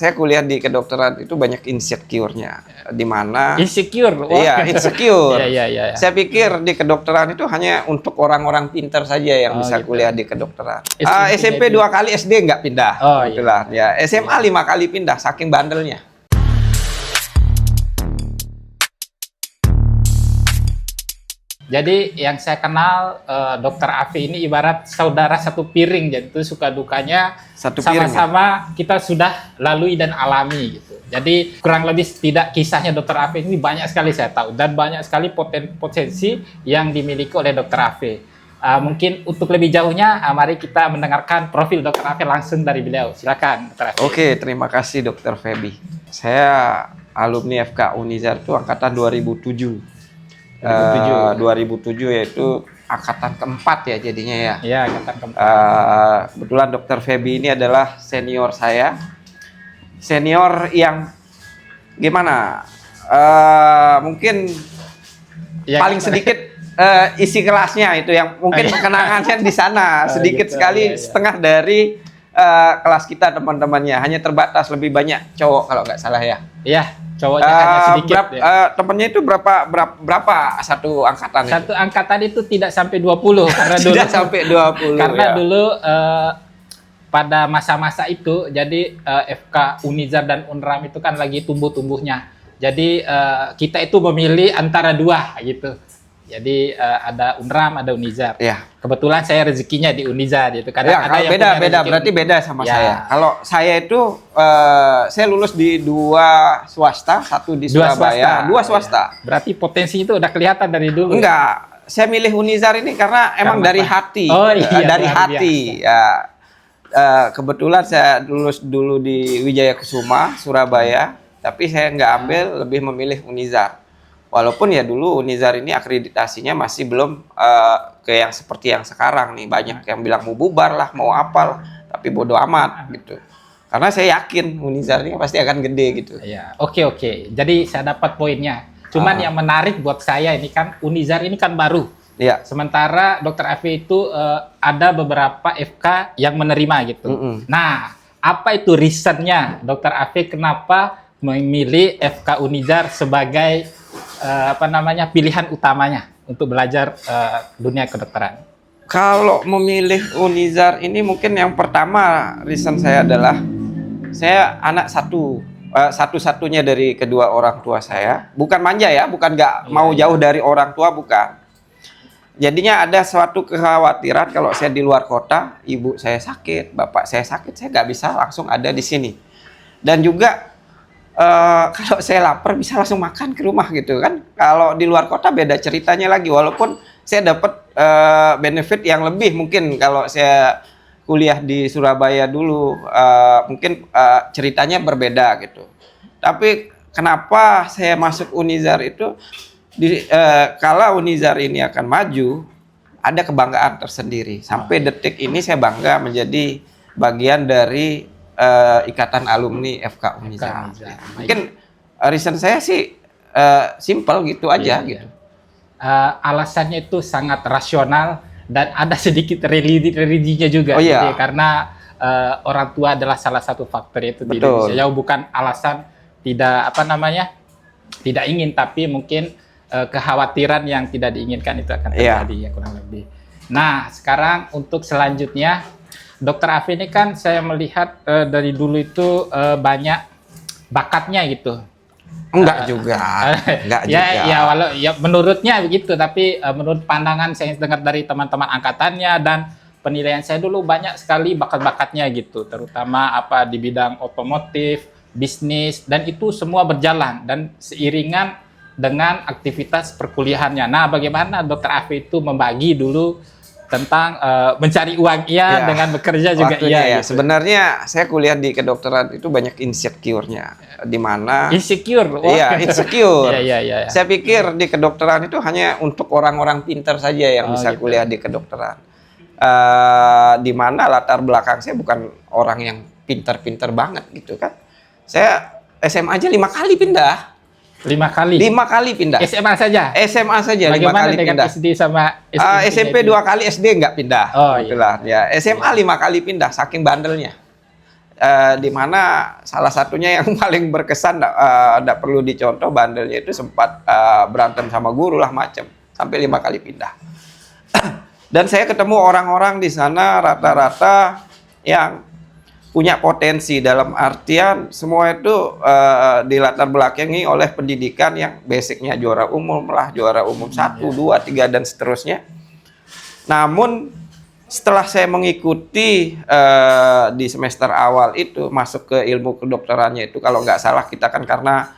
saya kuliah di kedokteran itu banyak insecure-nya, di mana Insecure? Wah. iya, insecure. Iya. Saya pikir di kedokteran itu hanya untuk orang-orang pintar saja yang bisa gitu. kuliah di kedokteran. SMP SMP 2 kali, SD nggak pindah. Oh, Kebetulan. Ya, SMA 5 kali pindah, saking bandelnya. Jadi yang saya kenal Dokter Afi ini ibarat saudara satu piring, jadi itu suka dukanya Satu piring. sama-sama kita sudah lalui dan alami gitu. Jadi kurang lebih tidak kisahnya Dokter Afi ini banyak sekali saya tahu dan banyak sekali potensi yang dimiliki oleh Dokter Afi. Mungkin untuk lebih jauhnya, mari kita mendengarkan profil Dokter Afi langsung dari beliau. Silakan Dokter Afi. Oke, terima kasih Dokter Feby. Saya alumni FK Unizar itu angkatan 2007. 2007 yaitu angkatan keempat ya jadinya ya. Iya, angkatan keempat. Kebetulan Dokter Feby ini adalah senior saya. Senior yang gimana? Mungkin Ya, paling sedikit isi kelasnya itu yang mungkin kenangannya di sana sedikit gitu, sekali iya. setengah dari kelas kita teman-temannya, hanya terbatas lebih banyak cowok kalau nggak salah ya. Iya, cowoknya hanya sedikit. Temennya itu berapa satu angkatan Satu itu? angkatan itu tidak sampai 20 karena dulu Tidak sampai 20 karena ya. dulu pada masa-masa itu jadi FK Unizar dan Unram itu kan lagi tumbuh-tumbuhnya. Jadi kita itu memilih antara dua gitu. Jadi ada Unram, ada Unizar. Ya. Kebetulan saya rezekinya di Unizar gitu. Kadang Ya, ada yang beda punya rezeki berarti beda sama Ya. saya. Kalau saya itu saya lulus di 2 swasta, 1 di Surabaya, 2 swasta. Ya. Berarti potensinya itu udah kelihatan dari dulu. Enggak, saya milih Unizar ini karena emang Karena dari apa? hati. Oh, iya, Dari luar hati. Ya. Kebetulan saya lulus dulu di Wijaya Kusuma, Surabaya, tapi saya nggak ambil, lebih memilih Unizar. Walaupun ya dulu Unizar ini akreditasinya masih belum ke yang seperti yang sekarang nih. Banyak yang bilang mau bubar lah, mau apa lah, tapi bodo amat gitu. Karena saya yakin Unizar ini pasti akan gede gitu. Ya, oke. Jadi saya dapat poinnya. Cuman yang menarik buat saya ini kan Unizar ini kan baru. Iya. Sementara Dokter Afi itu ada beberapa FK yang menerima gitu. Nah, apa itu reasonnya Dokter Afi kenapa memilih FK Unizar sebagai pilihan utamanya untuk belajar dunia kedokteran? Kalau memilih Unizar ini mungkin yang pertama reason saya adalah saya anak satu-satunya dari kedua orang tua saya. Bukan manja ya, bukan nggak mau jauh dari orang tua, bukan. Jadinya ada suatu kekhawatiran kalau saya di luar kota, ibu saya sakit, bapak saya sakit, saya nggak bisa langsung ada di sini. Dan juga kalau saya lapar bisa langsung makan ke rumah gitu kan. Kalau di luar kota beda ceritanya lagi. Walaupun saya dapat benefit yang lebih mungkin kalau saya kuliah di Surabaya dulu, mungkin ceritanya berbeda gitu. Tapi kenapa saya masuk Unizar itu? Kalau Unizar ini akan maju, ada kebanggaan tersendiri. Sampai detik ini saya bangga menjadi bagian dari ikatan alumni FK Unizar. Mungkin reason saya sih simple gitu aja gitu. Alasannya itu sangat rasional dan ada sedikit religinya juga. Oh, iya. Jadi, karena orang tua adalah salah satu faktor itu di Betul. Indonesia. Jauh bukan alasan tidak ingin, tapi mungkin kekhawatiran yang tidak diinginkan itu akan terjadi ya kurang lebih. Nah, sekarang untuk selanjutnya Dokter Afi ini kan saya melihat dari dulu itu banyak bakatnya gitu. Enggak juga. Ya menurutnya begitu, tapi menurut pandangan saya dengar dari teman-teman angkatannya dan penilaian saya dulu banyak sekali bakat-bakatnya gitu, terutama di bidang otomotif, bisnis, dan itu semua berjalan dan seiringan dengan aktivitas perkuliahannya. Nah, bagaimana Dokter Afi itu membagi dulu tentang mencari uang dengan bekerja juga ya. gitu. Sebenarnya saya kuliah di kedokteran itu banyak insecure-nya, di mana insecure. Iya, insecure. Iya. Saya pikir di kedokteran itu hanya untuk orang-orang pintar saja yang bisa gitu. kuliah di kedokteran. Di mana latar belakang saya bukan orang yang pintar-pintar banget gitu kan. Saya SMA aja 5 kali pindah. 5 kali? 5 kali pindah. SMA saja? SMA saja 5 Bagaimana kali dengan pindah. SD sama SMP 2 kali, SD nggak pindah. Oh, Itulah. Ya, SMA 5 kali pindah, saking bandelnya. di mana salah satunya yang paling berkesan, nggak perlu dicontoh, bandelnya itu sempat berantem sama guru lah macem, sampai 5 kali pindah. Dan saya ketemu orang-orang di sana rata-rata yang punya potensi, dalam artian semua itu dilatar belakangi oleh pendidikan yang basicnya juara umum lah, juara umum 1, 2, 3 dan seterusnya. Namun setelah saya mengikuti di semester awal itu masuk ke ilmu kedokterannya itu, kalau nggak salah kita kan karena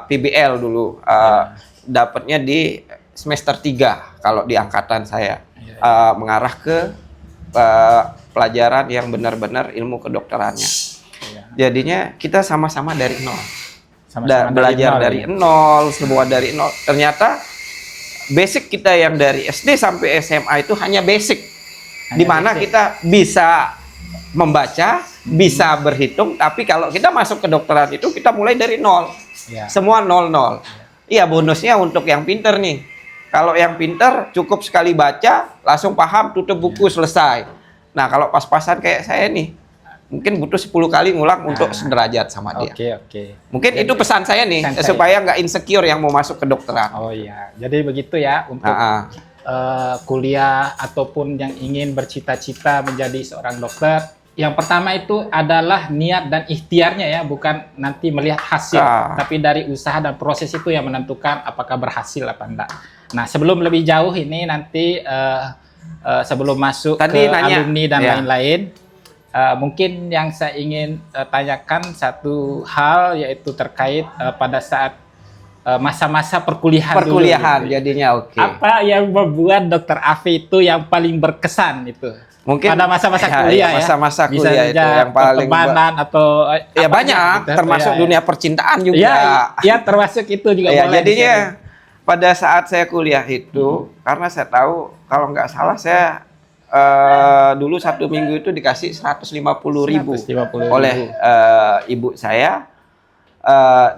PBL dulu dapatnya di semester 3 kalau di angkatan saya, mengarah ke pelajaran yang benar-benar ilmu kedokterannya. Jadinya kita sama-sama dari nol. Belajar dari nol, semua dari nol. Ternyata basic kita yang dari SD sampai SMA itu hanya basic. Di mana kita bisa membaca, bisa berhitung, tapi kalau kita masuk kedokteran itu kita mulai dari nol. Semua nol-nol. Iya, bonusnya untuk yang pinter nih. Kalau yang pinter cukup sekali baca, langsung paham, tutup buku, selesai. Nah, kalau pas-pasan kayak saya nih, mungkin butuh 10 kali ngulang untuk sederajat sama dia. Oke. Mungkin itu pesan saya nih, supaya nggak insecure yang mau masuk kedokteran. Oh iya, jadi begitu ya untuk kuliah ataupun yang ingin bercita-cita menjadi seorang dokter. Yang pertama itu adalah niat dan ikhtiarnya ya, bukan nanti melihat hasil, tapi dari usaha dan proses itu yang menentukan apakah berhasil apa enggak. Nah, sebelum lebih jauh ini nanti sebelum masuk ke alumni dan lain-lain, mungkin yang saya ingin tanyakan satu hal, yaitu terkait pada saat masa-masa perkuliahan dulu, gitu. Jadinya oke. Apa yang membuat Dokter Afi itu yang paling berkesan itu? Mungkin pada masa-masa kuliah ya. Masa-masa Bisa kuliah itu yang paling pertemanan atau ya banyak, gitu, termasuk dunia percintaan juga. Ya, termasuk itu juga ya, jadinya pada saat saya kuliah itu, karena saya tahu kalau nggak salah saya dulu 1 minggu itu dikasih 150.000 oleh ibu saya,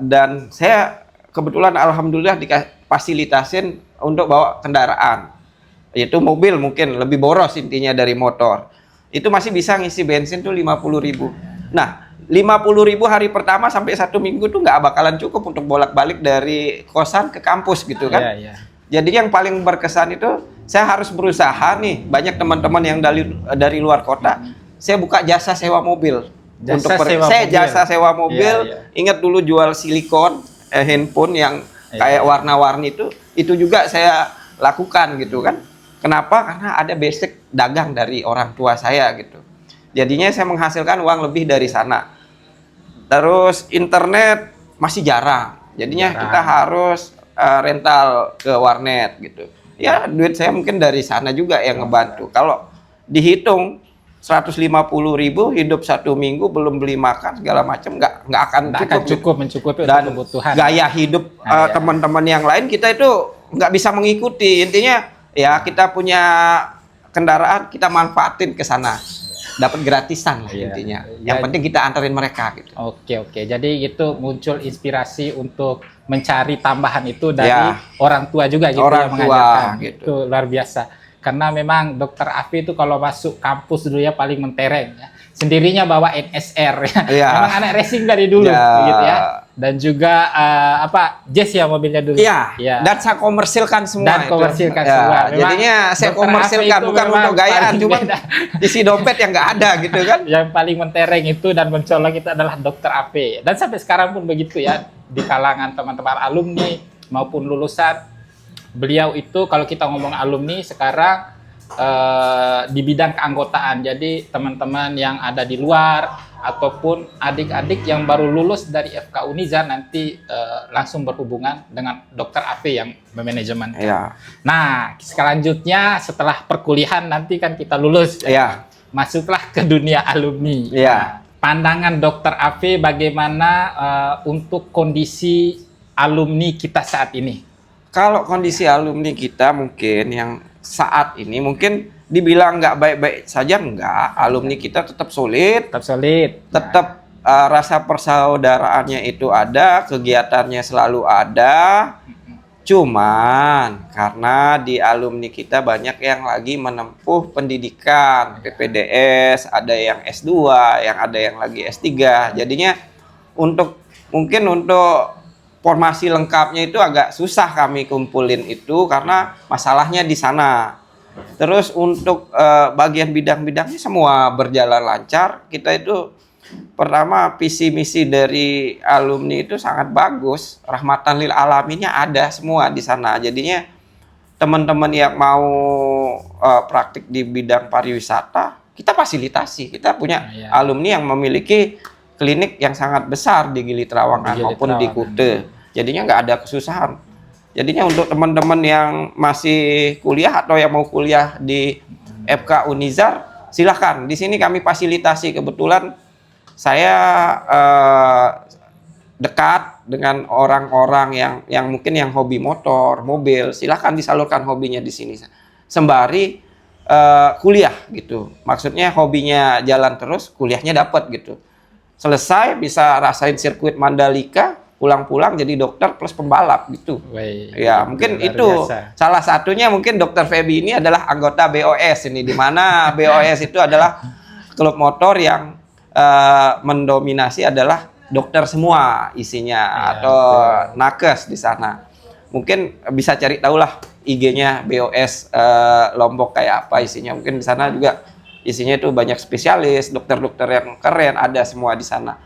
dan saya kebetulan alhamdulillah difasilitasin untuk bawa kendaraan, yaitu mobil, mungkin lebih boros intinya dari motor. Itu masih bisa ngisi bensin tuh 50.000. Nah, 50.000 hari pertama sampai 1 minggu tuh nggak bakalan cukup untuk bolak-balik dari kosan ke kampus gitu kan. Jadi yang paling berkesan itu saya harus berusaha nih, banyak teman-teman yang dari luar kota, saya buka jasa sewa mobil. Jasa sewa mobil. Ingat dulu jual silikon, handphone yang kayak warna-warni itu juga saya lakukan gitu kan. Kenapa? Karena ada basic dagang dari orang tua saya gitu. Jadinya saya menghasilkan uang lebih dari sana. Terus internet masih jarang. Jadinya kita harus rental ke warnet gitu. Ya, duit saya mungkin dari sana juga yang ngebantu. Kalau dihitung 150.000 hidup 1 minggu belum beli makan segala macam nggak akan cukup mencukupi dan kebutuhan. Gaya hidup teman-teman yang lain kita itu nggak bisa mengikuti. Intinya ya kita punya kendaraan, kita manfaatin ke sana, dapat gratisan lah intinya. Yang penting kita anterin mereka gitu. Oke. Jadi itu muncul inspirasi untuk mencari tambahan itu dari orang tua juga gitu, yang mengajarkan. Gitu. Itu luar biasa. Karena memang Dokter Afi itu kalau masuk kampus dulu ya paling mentereng ya. Sendirinya bawa NSR ya. Memang anak racing dari dulu gitu ya. Dan juga Jazz ya mobilnya dulu. Dan saya komersilkan semua. Memang jadinya saya komersilkan bukan untuk gayaan, cuma isi dompet yang nggak ada gitu kan. Yang paling mentereng itu dan mencolok itu adalah Dokter Afi. Dan sampai sekarang pun begitu ya, di kalangan teman-teman alumni maupun lulusan. Beliau itu kalau kita ngomong alumni sekarang di bidang keanggotaan. Jadi teman-teman yang ada di luar ataupun adik-adik yang baru lulus dari FK Unizar nanti langsung berhubungan dengan Dokter Afi yang memanajemen. Nah, selanjutnya setelah perkuliahan nanti kan kita lulus. Masuklah ke dunia alumni. Pandangan Dokter Afi bagaimana untuk kondisi alumni kita saat ini? Kalau kondisi alumni kita mungkin yang saat ini mungkin dibilang nggak baik-baik saja, enggak. Alumni kita tetap solid. Tetap rasa persaudaraannya itu ada, kegiatannya selalu ada. Cuman karena di alumni kita banyak yang lagi menempuh pendidikan PPDS, ada yang S2, yang ada yang lagi S3. Jadinya mungkin untuk formasi lengkapnya itu agak susah kami kumpulin itu karena masalahnya di sana. Terus untuk bagian bidang-bidangnya semua berjalan lancar. Kita itu pertama visi misi dari alumni itu sangat bagus, rahmatan lil alaminnya ada semua di sana. Jadinya teman-teman yang mau praktik di bidang pariwisata kita fasilitasi. Kita punya alumni yang memiliki klinik yang sangat besar di Gili Trawangan maupun di Kute. Jadinya nggak ada kesusahan. Jadinya untuk teman-teman yang masih kuliah atau yang mau kuliah di FK Unizar, silahkan. Di sini kami fasilitasi. Kebetulan saya dekat dengan orang-orang yang mungkin yang hobi motor, mobil, silahkan disalurkan hobinya di sini. Sembari kuliah gitu. Maksudnya hobinya jalan terus, kuliahnya dapat gitu. Selesai bisa rasain sirkuit Mandalika, pulang-pulang jadi dokter plus pembalap gitu. Ya, mungkin itu biasa. Salah satunya mungkin Dokter Feby ini adalah anggota BOS ini, di mana BOS itu adalah klub motor yang mendominasi adalah dokter semua isinya atau nakes di sana. Mungkin bisa cari tahu lah IG-nya BOS Lombok kayak apa isinya. Mungkin di sana juga isinya itu banyak spesialis, dokter-dokter yang keren ada semua di sana.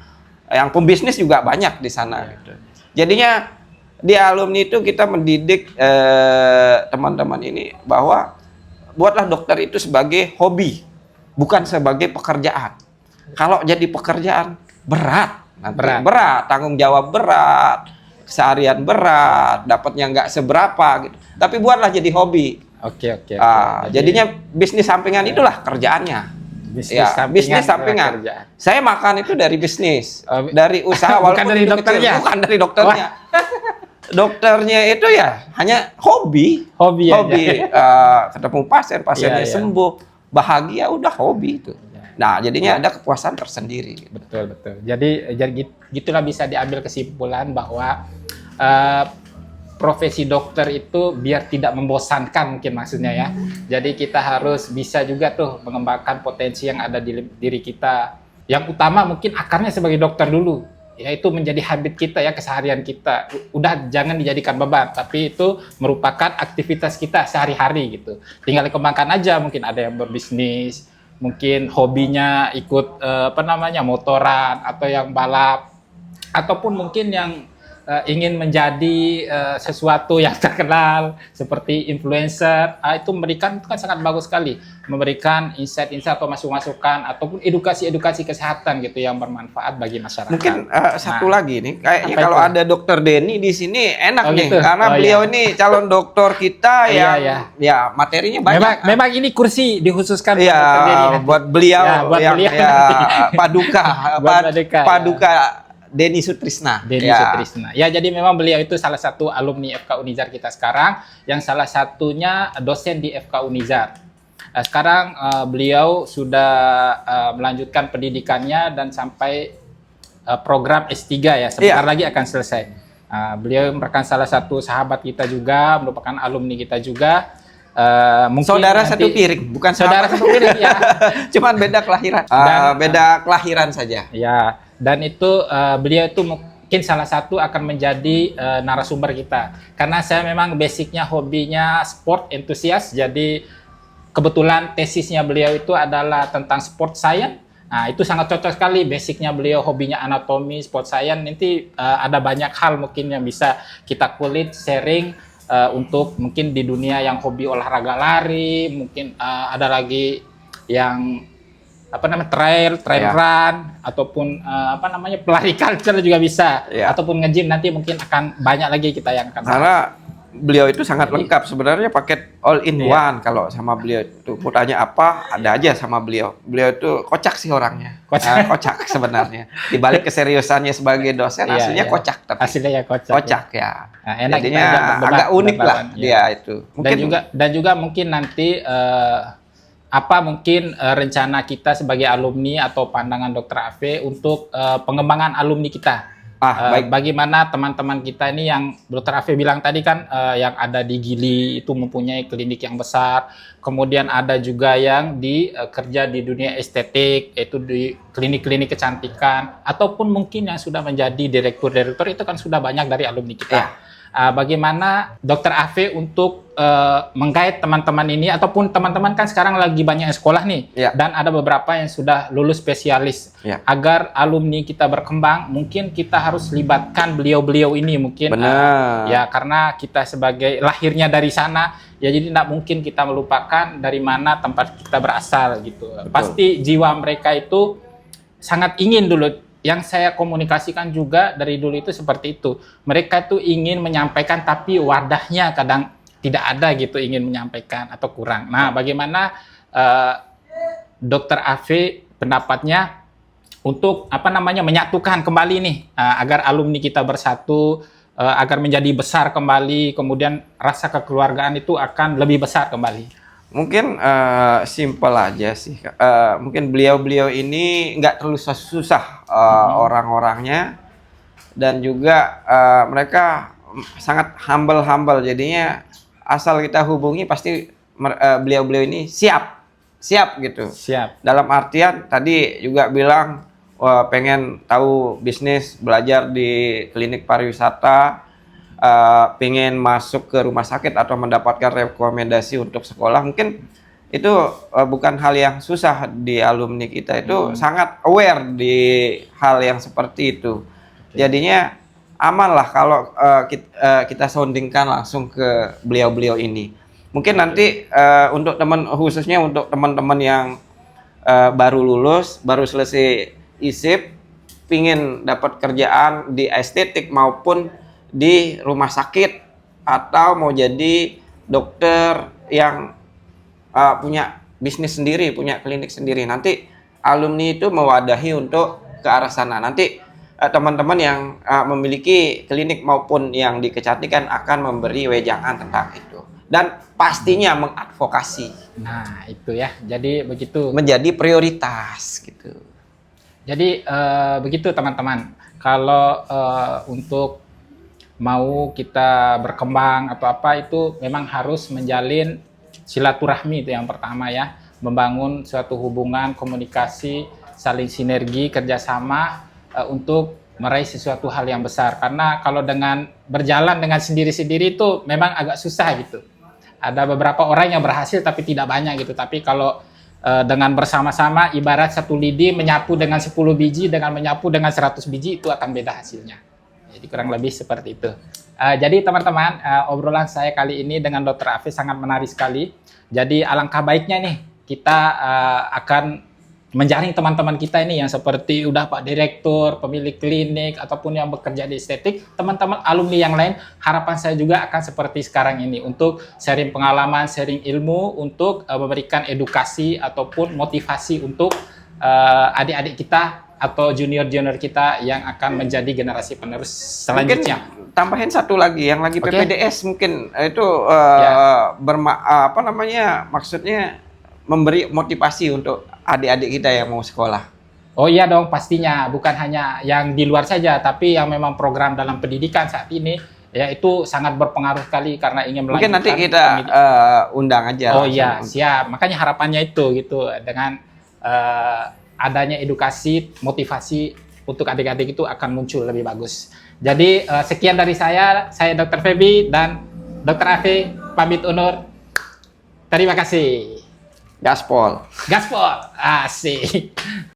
Yang pembisnis juga banyak di sana gitu. Jadinya di alumni itu kita mendidik teman-teman ini bahwa buatlah dokter itu sebagai hobi, bukan sebagai pekerjaan. Kalau jadi pekerjaan berat, berat, tanggung jawab berat, keseharian berat, dapatnya nggak seberapa gitu. Tapi buatlah jadi hobi. Oke. Jadinya bisnis sampingan itulah kerjaannya. Bisnis sampingan. Saya makan itu dari bisnis, dari usaha. Bukan dari dokternya. Bukan dari dokternya. Dokternya itu ya hanya hobi. Ketemu pasiennya sembuh, bahagia, udah hobi itu. Nah, jadinya ada kepuasan tersendiri. Betul. Jadi gitulah bisa diambil kesimpulan bahwa profesi dokter itu biar tidak membosankan mungkin maksudnya ya. Jadi kita harus bisa juga tuh mengembangkan potensi yang ada di diri kita. Yang utama mungkin akarnya sebagai dokter dulu, yaitu menjadi habit kita ya, keseharian kita. Udah jangan dijadikan beban, tapi itu merupakan aktivitas kita sehari-hari gitu. Tinggal dikembangkan aja, mungkin ada yang berbisnis, mungkin hobinya ikut motoran atau yang balap, ataupun mungkin yang ingin menjadi sesuatu yang terkenal seperti influencer, itu memberikan, itu kan sangat bagus sekali, memberikan insight-insight atau masukan ataupun edukasi kesehatan gitu yang bermanfaat bagi masyarakat. Mungkin satu lagi nih, kayaknya kalau ada Dokter Denny di sini enak nih, gitu? Karena beliau ini calon dokter kita yang ya materinya banyak. Memang ini kursi dikhususkan buat beliau yang Paduka Denny Sutrisna. Sutrisna. Ya, jadi memang beliau itu salah satu alumni FK Unizar kita sekarang, yang salah satunya dosen di FK Unizar. Sekarang beliau sudah melanjutkan pendidikannya dan sampai program S3 ya, sebentar lagi akan selesai. Beliau merupakan salah satu sahabat kita juga, merupakan alumni kita juga. Mungkin saudara satu piring, bukan saudara satu piring ya. Cuman beda kelahiran. Beda kelahiran saja. Ya. Dan itu beliau itu mungkin salah satu akan menjadi narasumber kita. Karena saya memang basicnya hobinya sport entusias, jadi kebetulan tesisnya beliau itu adalah tentang sport science. Nah, itu sangat cocok sekali. Basicnya beliau hobinya anatomi, sport science. Nanti ada banyak hal mungkin yang bisa kita kulik, sharing untuk mungkin di dunia yang hobi olahraga lari, mungkin ada lagi yang trail run, ataupun pelari culture juga bisa, ataupun nge-gym. Nanti mungkin akan banyak lagi kita yang akan karena beliau itu sangat lengkap sebenarnya, paket all in one. Kalau sama beliau itu mau tanya apa ada aja sama beliau itu kocak sih orangnya, kocak sebenarnya, dibalik keseriusannya sebagai dosen aslinya kocak, tapi hasilnya kocak ya. Nah, enak, jadinya agak unik lah dia itu. Mungkin dan juga mungkin nanti apa mungkin rencana kita sebagai alumni atau pandangan Dokter AV untuk pengembangan alumni kita. Baik. Bagaimana teman-teman kita ini yang Dokter Afe bilang tadi kan, yang ada di Gili itu mempunyai klinik yang besar, kemudian ada juga yang kerja di dunia estetik, yaitu di klinik-klinik kecantikan, ataupun mungkin yang sudah menjadi direktur-direktur, itu kan sudah banyak dari alumni kita. Ya. Bagaimana Dokter Afe untuk menggait teman-teman ini, ataupun teman-teman kan sekarang lagi banyak yang sekolah nih, Ya. dan ada beberapa yang sudah lulus spesialis. Ya. Agar alumni kita berkembang, mungkin kita harus libatkan beliau-beliau ini mungkin. Benar. Ya, karena kita sebagai lahirnya dari sana, ya jadi tidak mungkin kita melupakan dari mana tempat kita berasal gitu. Betul. Pasti jiwa mereka itu sangat ingin dulu. Yang saya komunikasikan juga dari dulu itu seperti itu. Mereka tuh ingin menyampaikan tapi wadahnya kadang tidak ada gitu, ingin menyampaikan atau kurang. Nah, bagaimana Dokter Afe pendapatnya untuk menyatukan kembali nih, agar alumni kita bersatu, agar menjadi besar kembali, kemudian rasa kekeluargaan itu akan lebih besar kembali. Mungkin simpel aja sih. Mungkin beliau-beliau ini nggak terlalu susah orang-orangnya, dan juga mereka sangat humble. Jadinya asal kita hubungi pasti beliau-beliau ini siap gitu. Siap. Dalam artian tadi juga bilang pengen tahu bisnis, belajar di klinik pariwisata, pengen masuk ke rumah sakit atau mendapatkan rekomendasi untuk sekolah, mungkin itu bukan hal yang susah di alumni kita. Itu sangat aware di hal yang seperti itu. Jadinya aman lah kalau kita soundingkan langsung ke beliau-beliau ini. Mungkin nanti untuk khususnya untuk teman-teman yang baru lulus, baru selesai ISIP, pingin dapat kerjaan di estetik maupun di rumah sakit, atau mau jadi dokter yang punya bisnis sendiri, punya klinik sendiri. Nanti alumni itu mewadahi untuk ke arah sana. Nanti teman-teman yang memiliki klinik maupun yang di kecantikan akan memberi wejangan tentang itu. Dan pastinya mengadvokasi. Nah, itu ya. Jadi begitu. Menjadi prioritas gitu. Jadi begitu teman-teman. Kalau untuk mau kita berkembang atau apa, itu memang harus menjalin silaturahmi, itu yang pertama ya. Membangun suatu hubungan, komunikasi, saling sinergi, kerjasama untuk meraih sesuatu hal yang besar. Karena kalau dengan berjalan dengan sendiri-sendiri itu memang agak susah gitu. Ada beberapa orang yang berhasil tapi tidak banyak gitu. Tapi kalau dengan bersama-sama, ibarat satu lidi menyapu dengan 10 biji, dengan menyapu dengan 100 biji, itu akan beda hasilnya. Jadi kurang lebih seperti itu. Jadi teman-teman, obrolan saya kali ini dengan Dr. Afe sangat menarik sekali. Jadi alangkah baiknya nih kita akan menjaring teman-teman kita ini yang seperti udah Pak Direktur, pemilik klinik, ataupun yang bekerja di estetik, teman-teman alumni yang lain, harapan saya juga akan seperti sekarang ini, untuk sharing pengalaman, sharing ilmu, untuk memberikan edukasi ataupun motivasi untuk adik-adik kita atau junior-junior kita yang akan menjadi generasi penerus selanjutnya. Mungkin tambahin satu lagi, yang lagi PPDS mungkin itu maksudnya memberi motivasi untuk adik-adik kita yang mau sekolah. Oh iya dong, pastinya. Bukan hanya yang di luar saja, tapi yang memang program dalam pendidikan saat ini, ya itu sangat berpengaruh sekali karena ingin melanjutkan. Mungkin nanti kita undang aja. Oh iya, siap. Makanya harapannya itu gitu, dengan adanya edukasi, motivasi untuk adik-adik itu akan muncul lebih bagus. Jadi sekian dari saya Dr. Feby dan Dr. Afe pamit undur. Terima kasih. Gaspol. Gaspol. Asik.